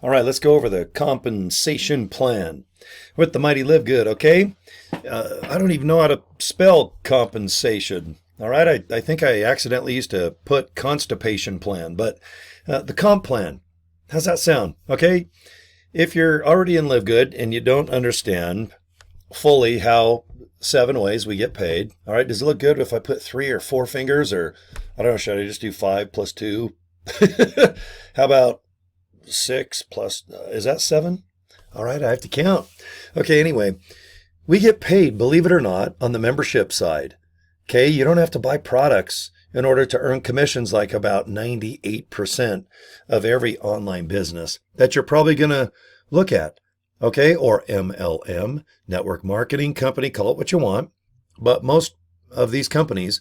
All right, let's go over the compensation plan with the mighty LiveGood, okay? I don't even know how to spell compensation. All right, I think I accidentally used to put constipation plan, but the comp plan, how's that sound? Okay, if you're already in LiveGood and you don't understand fully how 7 ways we get paid, all right, does it look good if I put 3 or 4 fingers, or I don't know, should I just do 5 plus 2? How about 6 plus, is that 7? All right, I have to count. Okay, anyway, we get paid, believe it or not, on the membership side. Okay, you don't have to buy products in order to earn commissions like about 98% of every online business that you're probably going to look at. Okay, or MLM, network marketing company, call it what you want. But most of these companies,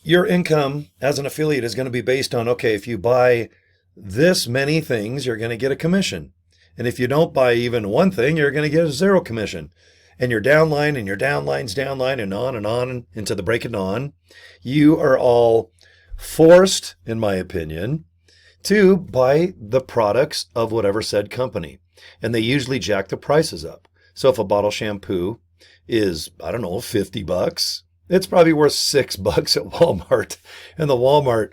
your income as an affiliate is going to be based on, okay, if you buy this many things, you're going to get a commission. And if you don't buy even one thing, you're going to get a 0 commission. And your downline and your downline's downline and on into the break of dawn. You are all forced, in my opinion, to buy the products of whatever said company. And they usually jack the prices up. So if a bottle shampoo is, I don't know, $50, it's probably worth $6 at Walmart. And the Walmart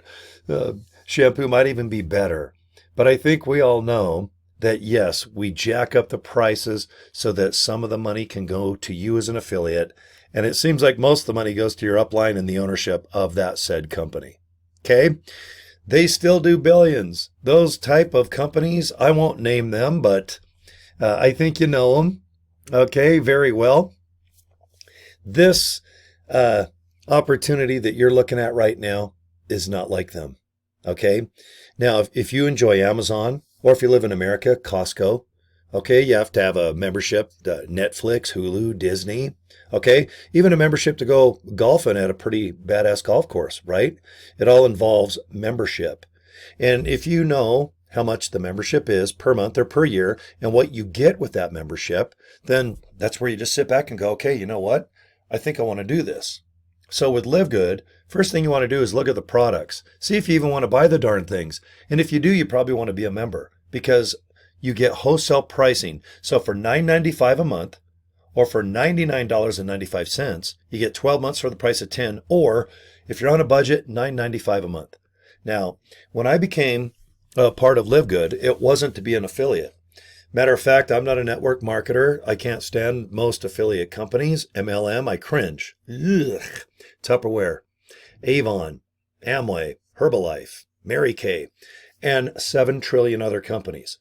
shampoo might even be better. But I think we all know that, yes, we jack up the prices so that some of the money can go to you as an affiliate. And it seems like most of the money goes to your upline and the ownership of that said company. Okay? They still do billions. Those type of companies, I won't name them, but I think you know them. Okay, very well. This opportunity that you're looking at right now is not like them. Okay? Now, if you enjoy Amazon, or if you live in America, Costco, okay, you have to have a membership, Netflix, Hulu, Disney, okay, even a membership to go golfing at a pretty badass golf course, right? It all involves membership. And if you know how much the membership is per month or per year and what you get with that membership, then that's where you just sit back and go, okay, you know what? I think I want to do this. So with LiveGood, first thing you want to do is look at the products. See if you even want to buy the darn things. And if you do, you probably want to be a member because you get wholesale pricing. So for $9.95 a month or for $99.95, you get 12 months for the price of 10, or if you're on a budget, $9.95 a month. Now, when I became a part of LiveGood, it wasn't to be an affiliate. Matter of fact, I'm not a network marketer. I can't stand most affiliate companies. MLM, I cringe. Ugh. Tupperware, Avon, Amway, Herbalife, Mary Kay, and 7 trillion other companies.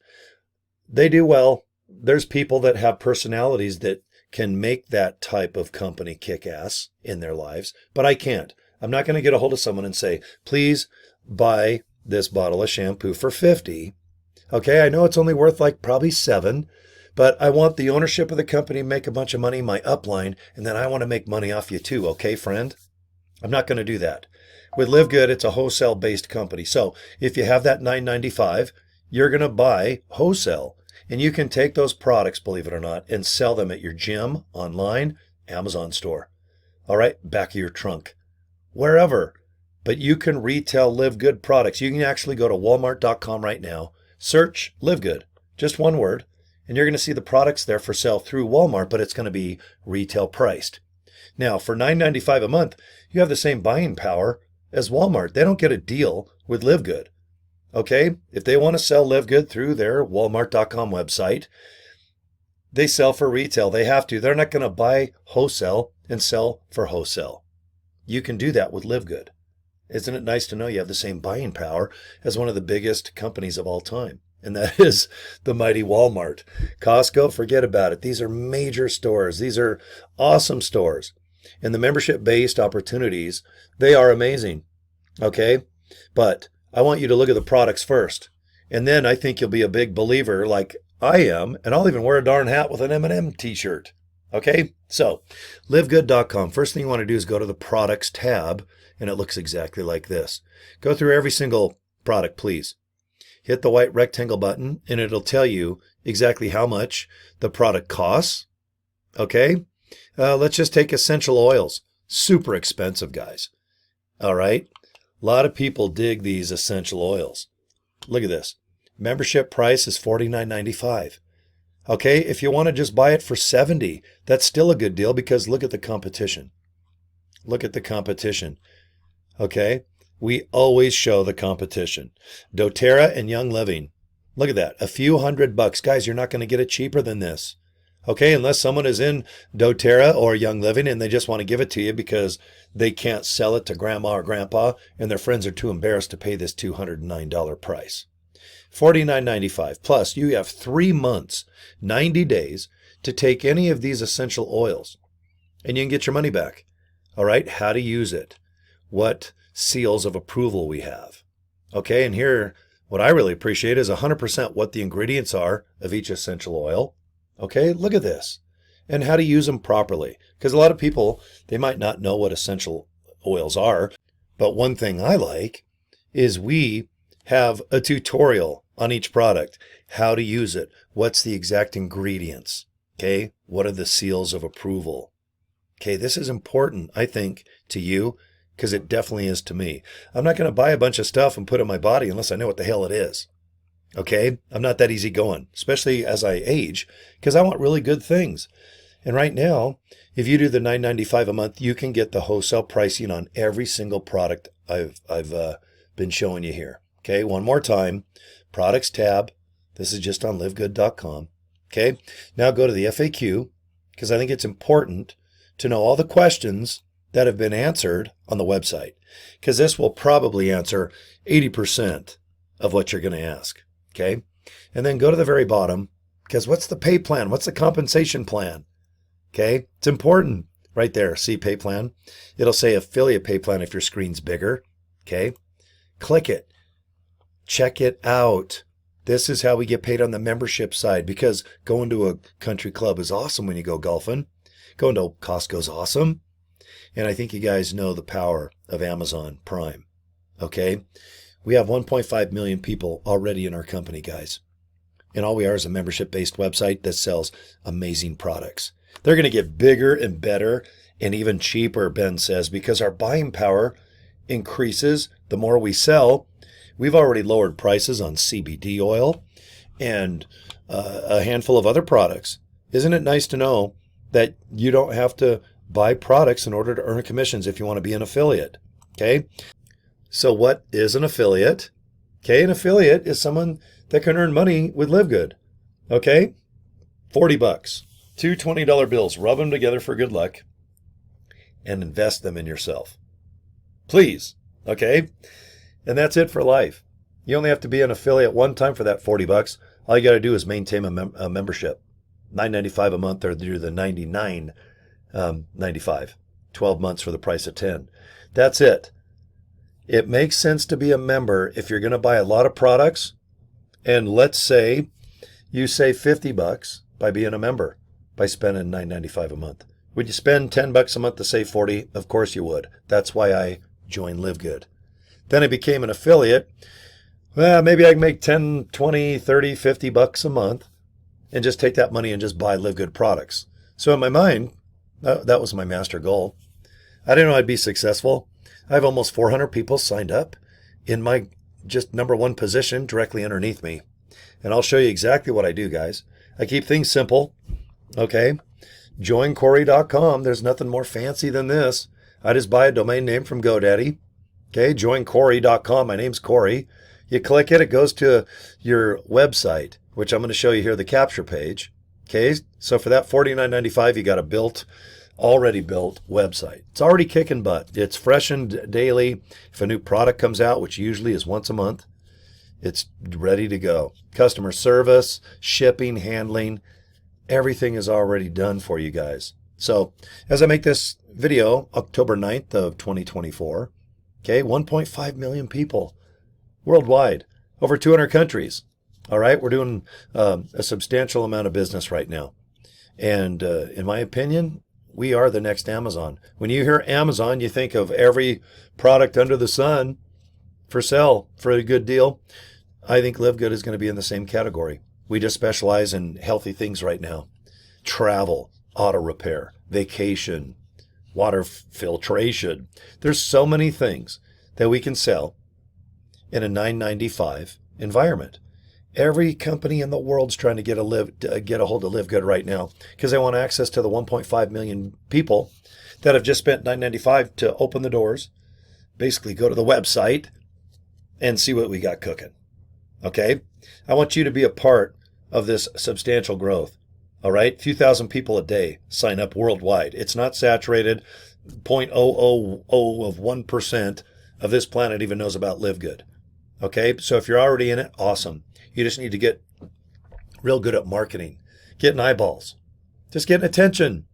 They do well. There's people that have personalities that can make that type of company kick ass in their lives, but I can't. I'm not going to get a hold of someone and say, please buy this bottle of shampoo for $50. Okay, I know it's only worth like probably $7, but I want the ownership of the company to make a bunch of money, my upline, and then I want to make money off you too, okay, friend? I'm not going to do that. With LiveGood, it's a wholesale-based company. So if you have that $9.95, you're going to buy wholesale. And you can take those products, believe it or not, and sell them at your gym, online, Amazon store. All right, back of your trunk, wherever. But you can retail LiveGood products. You can actually go to walmart.com right now, search LiveGood, just one word, and you're going to see the products there for sale through Walmart, but it's going to be retail priced. Now, for $9.95 a month, you have the same buying power as Walmart. They don't get a deal with LiveGood. Okay? If they want to sell LiveGood through their walmart.com website, they sell for retail. They have to. They're not going to buy wholesale and sell for wholesale. You can do that with LiveGood. Isn't it nice to know you have the same buying power as one of the biggest companies of all time? And that is the mighty Walmart. Costco, forget about it. These are major stores. These are awesome stores. And the membership-based opportunities, they are amazing. Okay? But I want you to look at the products first. And then I think you'll be a big believer like I am. And I'll even wear a darn hat with an M&M t-shirt. Okay? So, livegood.com. First thing you want to do is go to the products tab. And it looks exactly like this. Go through every single product, please. Hit the white rectangle button, and it'll tell you exactly how much the product costs. Okay? Let's just take essential oils. Super expensive, guys. All right? A lot of people dig these essential oils. Look at this. Membership price is $49.95. Okay, if you want to just buy it for $70, that's still a good deal because look at the competition. Look at the competition. Okay, we always show the competition. doTERRA and Young Living. Look at that, a few $100. Guys, you're not going to get it cheaper than this. Okay, unless someone is in doTERRA or Young Living and they just want to give it to you because they can't sell it to grandma or grandpa and their friends are too embarrassed to pay this $209 price. $49.95. Plus, you have 3 months, 90 days to take any of these essential oils and you can get your money back. All right, how to use it, what seals of approval we have. Okay, and here, what I really appreciate is 100% what the ingredients are of each essential oil. Okay, look at this. And how to use them properly. Because a lot of people, they might not know what essential oils are. But one thing I like is we have a tutorial on each product. How to use it. What's the exact ingredients? Okay, what are the seals of approval? Okay, this is important, I think, to you, because it definitely is to me. I'm not going to buy a bunch of stuff and put it in my body unless I know what the hell it is. Okay, I'm not that easy going, especially as I age, because I want really good things. And right now, if you do the $9.95 a month, you can get the wholesale pricing on every single product I've been showing you here. Okay, one more time, products tab. This is just on livegood.com. Okay, now go to the FAQ, because I think it's important to know all the questions that have been answered on the website, because this will probably answer 80% of what you're going to ask. Okay, and then go to the very bottom, because what's the pay plan? What's the compensation plan? Okay, it's important right there. See pay plan. It'll say affiliate pay plan if your screen's bigger. Okay, click it. Check it out. This is how we get paid on the membership side, because going to a country club is awesome when you go golfing. Going to Costco is awesome. And I think you guys know the power of Amazon Prime. Okay, we have 1.5 million people already in our company, guys. And all we are is a membership-based website that sells amazing products. They're going to get bigger and better and even cheaper, Ben says, because our buying power increases the more we sell. We've already lowered prices on CBD oil and a handful of other products. Isn't it nice to know that you don't have to buy products in order to earn commissions if you want to be an affiliate? Okay. So what is an affiliate? Okay, an affiliate is someone that can earn money with LiveGood. Okay, $40, two $20 bills, rub them together for good luck and invest them in yourself. Please, okay? And that's it for life. You only have to be an affiliate one time for that $40. All you got to do is maintain a membership. $9.95 a month or do the $99.95. 12 months for the price of 10. That's it. It makes sense to be a member if you're going to buy a lot of products. And let's say you save $50 by being a member, by spending $9.95 a month. Would you spend $10 a month to save $40? Of course you would. That's why I joined LiveGood. Then I became an affiliate. Well, maybe I can make 10, 20, 30, $50 a month and just take that money and just buy LiveGood products. So in my mind, that was my master goal. I didn't know I'd be successful. I have almost 400 people signed up in my just number one position directly underneath me. And I'll show you exactly what I do, guys. I keep things simple. Okay. joincory.com. There's nothing more fancy than this. I just buy a domain name from GoDaddy. Okay. joincory.com. My name's Cory. You click it, it goes to your website, which I'm going to show you here, the capture page. Okay. So for that $49.95, you got a already built website. It's already kicking butt. It's freshened daily. If a new product comes out, which usually is once a month, it's ready to go. Customer service, shipping, handling, everything is already done for you guys. So as I make this video, October 9th of 2024, okay, 1.5 million people worldwide, over 200 countries. All right, we're doing a substantial amount of business right now. And in my opinion, we are the next Amazon. When you hear Amazon, you think of every product under the sun for sale for a good deal. I think LiveGood is going to be in the same category. We just specialize in healthy things right now. Travel, auto repair, vacation, water filtration. There's so many things that we can sell in a $9.95 environment. Every company in the world's trying to get a hold of LiveGood right now because they want access to the 1.5 million people that have just spent $9.95 to open the doors. Basically, go to the website and see what we got cooking. Okay? I want you to be a part of this substantial growth. All right? A few thousand people a day sign up worldwide. It's not saturated. 0.000 of 1% of this planet even knows about LiveGood. Okay? So if you're already in it, awesome. You just need to get real good at marketing, getting eyeballs, just getting attention.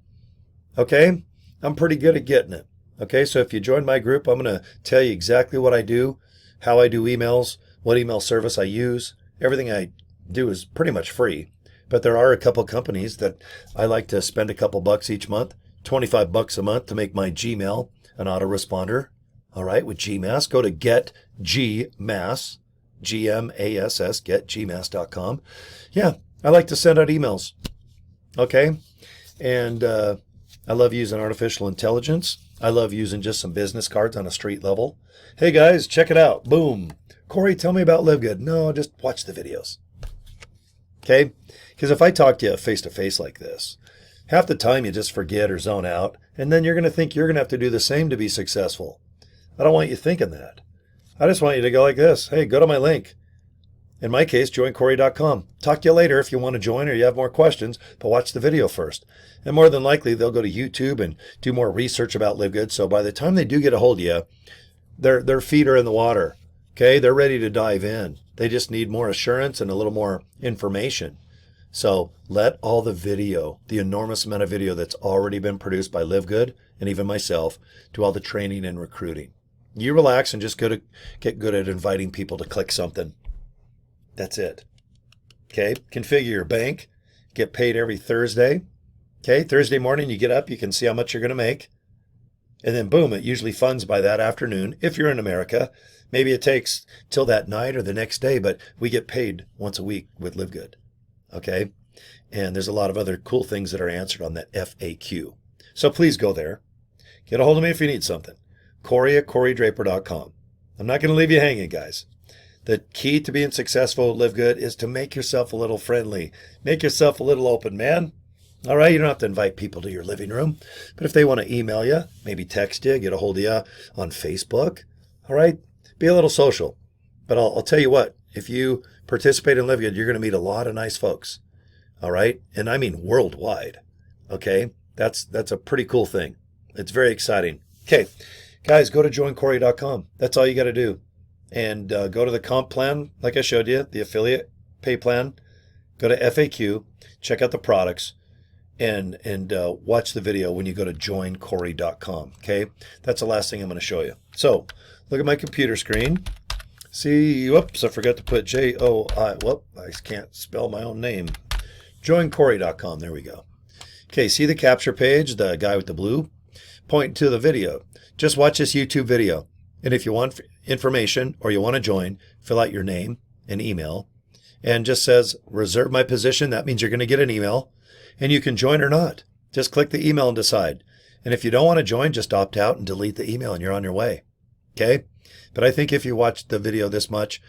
Okay? I'm pretty good at getting it. Okay? So if you join my group, I'm going to tell you exactly what I do, how I do emails, what email service I use. Everything I do is pretty much free. But there are a couple companies that I like to spend a couple bucks each month, $25 a month to make my Gmail an autoresponder. All right, with Gmass, go to getgmass, G-M-A-S-S, getgmass.com. Yeah, I like to send out emails. Okay, and I love using artificial intelligence. I love using just some business cards on a street level. Hey guys, check it out. Boom. Cory, tell me about LiveGood. No, just watch the videos. Okay? Because if I talk to you face to face like this, half the time you just forget or zone out, and then you're going to think you're going to have to do the same to be successful. I don't want you thinking that. I just want you to go like this. Hey, go to my link. In my case, joincory.com. Talk to you later if you want to join or you have more questions, but watch the video first. And more than likely, they'll go to YouTube and do more research about LiveGood. So by the time they do get a hold of you, their feet are in the water. Okay, they're ready to dive in. They just need more assurance and a little more information. So let all the video, the enormous amount of video that's already been produced by LiveGood and even myself, do all the training and recruiting. You relax and just get good at inviting people to click something. That's it. Okay, configure your bank, get paid every Thursday. Okay, Thursday morning you get up, you can see how much you're going to make. And then boom, it usually funds by that afternoon. If you're in America, maybe it takes till that night or the next day, but we get paid once a week with LiveGood. Okay, and there's a lot of other cool things that are answered on that FAQ. So please go there. Get a hold of me if you need something. Cory at CoryDraper.com. I'm not going to leave you hanging, guys. The key to being successful at LiveGood is to make yourself a little friendly. Make yourself a little open, man. All right, you don't have to invite people to your living room. But if they want to email you, maybe text you, get a hold of you on Facebook, all right, be a little social. But I'll tell you what, if you participate in LiveGood, you're going to meet a lot of nice folks, all right? And I mean worldwide, okay? That's a pretty cool thing. It's very exciting. Okay, guys, go to joincory.com. That's all you got to do. And go to the comp plan, like I showed you, the affiliate pay plan. Go to FAQ, check out the products, and watch the video when you go to joincory.com, okay? That's the last thing I'm going to show you. So look at my computer screen. See, whoops, I forgot to put J-O-I. Whoop, I can't spell my own name. Joincory.com, there we go. Okay, see the capture page, the guy with the blue? Point to the video. Just watch this YouTube video. And if you want information or you want to join, fill out your name and email. And just says, reserve my position. That means you're going to get an email. And you can join or not. Just click the email and decide. And if you don't want to join, just opt out and delete the email and you're on your way. Okay? But I think if you watched the video this much,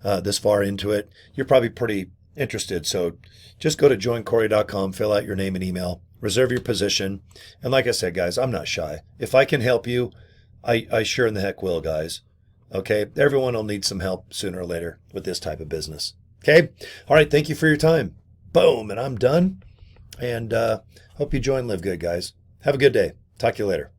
this far into it, you're probably pretty interested. So just go to joincory.com, fill out your name and email, reserve your position. And like I said, guys, I'm not shy. If I can help you, I sure in the heck will, guys. Okay? Everyone will need some help sooner or later with this type of business. Okay? All right. Thank you for your time. Boom. And I'm done. And hope you join LiveGood, guys. Have a good day. Talk to you later.